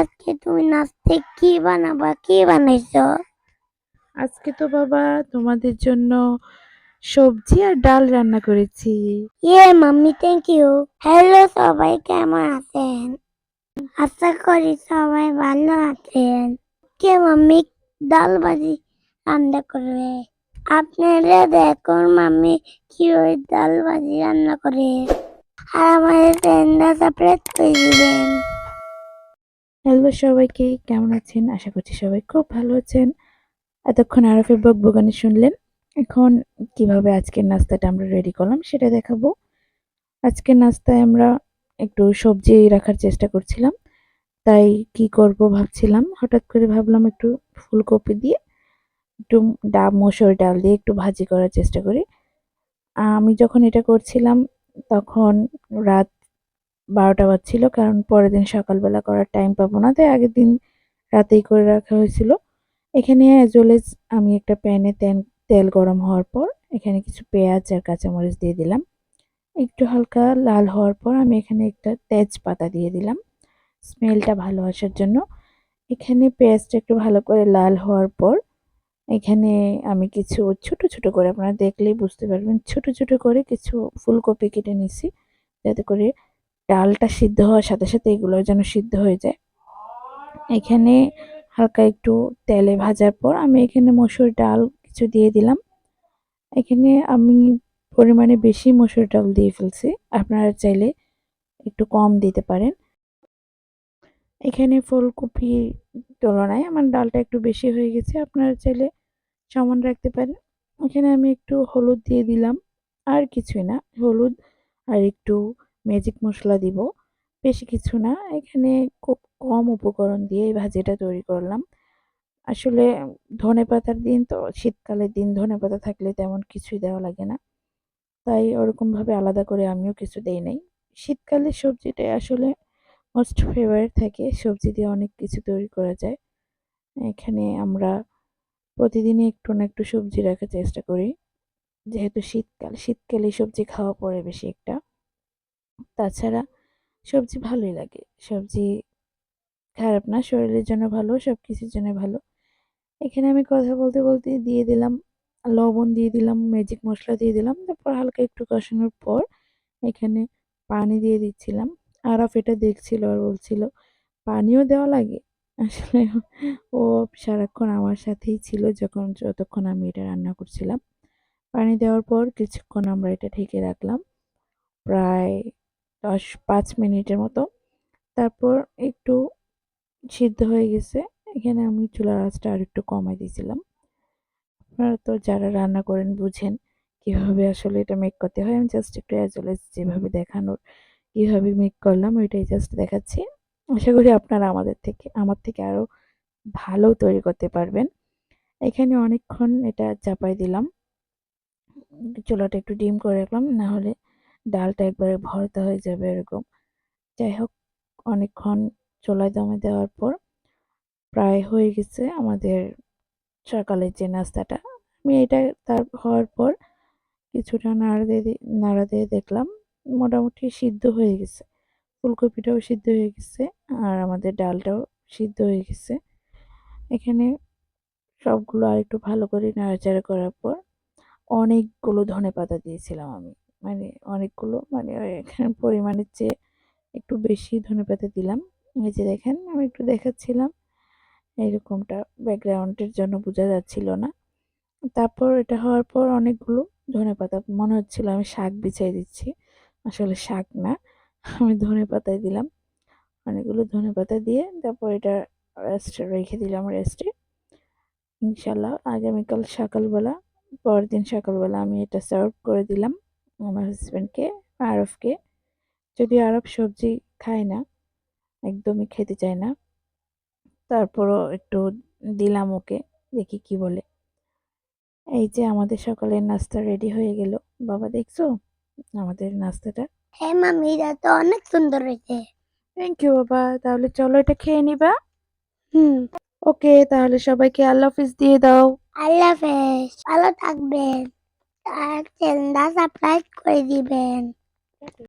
আজকে তুমি নাস্তে কি বানাবা? কি বানাইছো? আজকে তো বাবা তোমাদের জন্য সবজি আর ডাল রান্না করেছি। Mummy, thank you. হ্যালো, সবাই কেমন আছেন? আশা করি সবাই ভালো আছেন। মাম্মি ডাল ভাজি রান্না করবে। আপনারা দেখুন মাম্মি কিভাবে ডাল ভাজি রান্না করে। আর আমাদের চ্যানেলটা সাবস্ক্রাইব করে দিবেন। হ্যালো সবাইকে, কেমন আছেন? আশা করছি সবাই খুব ভালো আছেন। এতক্ষণ আরফের বকবকানি শুনলেন। এখন কিভাবে আজকের নাস্তাটা আমরা রেডি করলাম সেটা দেখাবো। আজকের নাস্তায় আমরা একটু সবজি রাখার চেষ্টা করছিলাম। তাই কি করব ভাবছিলাম, হঠাৎ করে ভাবলাম একটু ফুলকপি দিয়ে একটু মসুর ডাল দিয়ে একটু ভাজি করার চেষ্টা করি। আমি যখন এটা করছিলাম তখন রাত ১২টা বাজছিল, কারণ পরের দিন সকালবেলা করার টাইম পাবো না, তাই আগের দিন রাতেই করে রাখা হয়েছিল। এখানে অ্যাজ ওয়েল এজ আমি একটা প্যানে তেল গরম হওয়ার পর এখানে কিছু পেঁয়াজ আর কাঁচামরিচ দিয়ে দিলাম। একটু হালকা লাল হওয়ার পর আমি এখানে একটা তেজপাতা দিয়ে দিলাম স্মেলটা ভালো আসার জন্য। এখানে পেঁয়াজটা একটু ভালো করে লাল হওয়ার পর এখানে আমি কিছু ছোট ছোট করে, আপনারা দেখলেই বুঝতে পারবেন, ছোট ছোট করে কিছু ফুলকপি কেটে নিছি, যাতে করে ডালটা সিদ্ধ হওয়ার সাথে সাথে এগুলো যেন সিদ্ধ হয়ে যায়। এখানে হালকা একটু তেলে ভাজার পর আমি এখানে মসুর ডাল কিছু দিয়ে দিলাম। এখানে আমি পরিমাণে বেশি মসুর ডাল দিয়ে ফেলছি, আপনারা চাইলে একটু কম দিতে পারেন। এখানে ফুলকপির তুলনায় আমার ডালটা একটু বেশি হয়ে গেছে, আপনারা চাইলে সমান রাখতে পারেন। এখানে আমি একটু হলুদ দিয়ে দিলাম, আর কিছুই না, হলুদ আর একটু ম্যাজিক মশলা দিব, বেশি কিছু না। এখানে খুব কম উপকরণ দিয়ে এই ভাজিটা তৈরি করলাম। আসলে ধনেপাতার দিন তো, শীতকালের দিন ধনেপাতা থাকলে তেমন কিছুই দেওয়া লাগে না, তাই ওরকমভাবে আলাদা করে আমিও কিছু দেই নাই। শীতকালের সবজিটাই আসলে মোস্ট ফেভারিট থাকে, সবজি দিয়ে অনেক কিছু তৈরি করা যায়। এখানে আমরা প্রতিদিনই একটু না একটু সবজি রাখার চেষ্টা করি, যেহেতু শীতকালে সবজি খাওয়া পড়ে বেশি একটা। তাছাড়া সবজি ভালোই লাগে, সবজি খারাপ না, শরীরের জন্য ভালো, সবকিছুর জন্য ভালো। এখানে আমি কথা বলতে বলতে দিয়ে দিলাম লবণ, দিয়ে দিলাম ম্যাজিক মশলা, দিয়ে দিলাম। তারপর হালকা একটু কষানোর পর এখানে পানি দিয়ে দিচ্ছিলাম। আরাফ এটা দেখছিল আর বলছিল পানিও দেওয়া লাগে। আসলে ও সারাক্ষণ আমার সাথেই ছিল যতক্ষণ আমি এটা রান্না করছিলাম। পানি দেওয়ার পর কিছুক্ষণ আমরা এটা ঢেকে রাখলাম, প্রায় ৫ মিনিটের মতো। তারপর একটু সিদ্ধ হয়ে গেছে। এখানে আমি চুলার আঁচটা আরেকটু কমাই দিয়েছিলাম। আপনারা তো যারা রান্না করেন বুঝেন কিভাবে আসলে এটা মেক করতে হয়। আমি জাস্ট একটু অ্যাজ ওয়েল এজ যেভাবে দেখানোর কিভাবে মেক করলাম ওইটাই জাস্ট দেখাচ্ছি। আশা করি আপনারা আমার থেকে আরো ভালো তৈরি করতে পারবেন। এখানে অনেকক্ষণ এটা চাপাই দিলাম, চুলাটা একটু ডিম করে রাখলাম, না হলে ডালটা একবারে ভর্তা হয়ে যাবে এরকম। যাই হোক, অনেকক্ষণ চুলায় দমে দেওয়ার পর প্রায় হয়ে গেছে আমাদের সকালের যে নাস্তাটা। আমি এটা তার হওয়ার পর কিছুটা নাড়া দিয়ে দেখলাম মোটামুটি সিদ্ধ হয়ে গেছে, ফুলকপিটাও সিদ্ধ হয়ে গেছে আর আমাদের ডালটাও সিদ্ধ হয়ে গেছে। এখানে সবগুলো আরেকটু ভালো করে নাড়াচাড়া করার পর অনেকগুলো ধনেপাতা দিয়েছিলাম আমি, মানে অনেকগুলো, মানে এখানে পরিমাণের চেয়ে একটু বেশি ধনেপাতা দিলাম। এই যে দেখেন, আমি একটু দেখাচ্ছিলাম, এরকমটা ব্যাকগ্রাউন্ডের জন্য বোঝা যাচ্ছিল না। তারপর এটা হওয়ার পর অনেকগুলো ধনেপাতা, মনে হচ্ছিল আমি শাক বিছিয়ে দিচ্ছি, আসলে শাক না, আমি ধনেপাতায় দিলাম। অনেকগুলো ধনেপাতা দিয়ে তারপর এটা রেখে দিলাম রেস্টে। ইনশাল্লাহ আগামীকাল সকালবেলা, পরের দিন সকালবেলা আমি এটা সার্ভ করে দিলাম আমার হাজব্যান্ডকে, আরফকে। যদিও আরফ সবজি খায় না, একদমই খেতে চায় না, তারপরও একটু দিলাম ওকে, দেখি কি বলে। এই যে আমাদের সকালের নাস্তা রেডি হয়ে গেল। বাবা দেখছো আমাদের নাস্তাটা? হ্যাঁ মাম্মি, এটা তো অনেক সুন্দর হয়েছে। থ্যাংক ইউ বাবা, তাহলে চলো এটা খেয়ে নিবা। হুম। ওকে, তাহলে সবাইকে আল্লাহ হাফিজ দিয়ে দাও। আল্লাহ হাফেজ, ভালো থাকবেন আর চ্যানেলটা সাবস্ক্রাইব করে দিবেন।